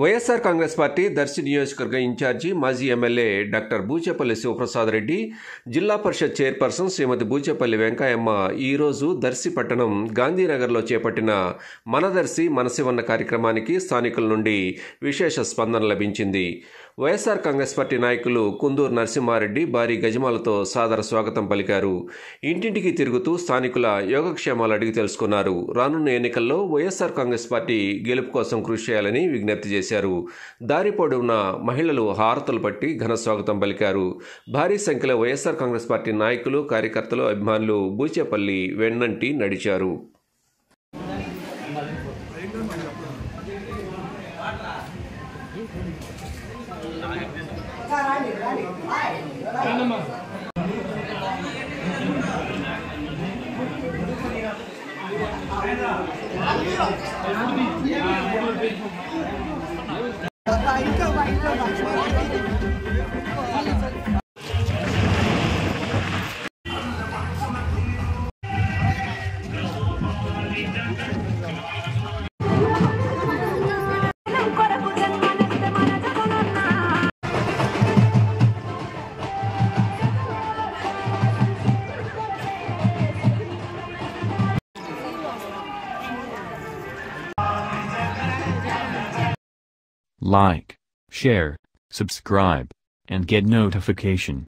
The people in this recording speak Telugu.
వైఎస్ఆర్ కాంగ్రెస్ పార్టీ దర్శి నియోజకవర్గ ఇన్ఛార్జి మాజీ ఎమ్మెల్యే డాక్టర్ బూచేపల్లి శివప్రసాద్ రెడ్డి, జిల్లా పరిషత్ చైర్పర్సన్ శ్రీమతి బూచేపల్లి వెంకయ్యమ్మ ఈరోజు దర్శి పట్టణం గాంధీనగర్లో చేపట్టిన మన దర్శి మనసివన్న కార్యక్రమానికి స్థానికుల నుండి విశేష స్పందన లభించింది. వైఎస్ఆర్ కాంగ్రెస్ పార్టీ నాయకులు కుందూరు నరసింహారెడ్డి భారీ గజమాలతో సాదర స్వాగతం పలికారు. ఇంటింటికి తిరుగుతూ స్థానికుల యోగక్షేమాలు అడిగి తెలుసుకున్నారు. రానున్న ఎన్నికల్లో వైఎస్ఆర్ కాంగ్రెస్ పార్టీ గెలుపు కోసం కృషి చేయాలని విజ్ఞప్తి చేశారు. దారి పొడవునా మహిళలు హారతులు పట్టి ఘన స్వాగతం పలికారు. భారీ సంఖ్యలో వైఎస్ఆర్ కాంగ్రెస్ పార్టీ నాయకులు, కార్యకర్తలు, అభిమానులు బూచేపల్లి వెన్నంటి నడిచారు. Like, share, subscribe, and get notification.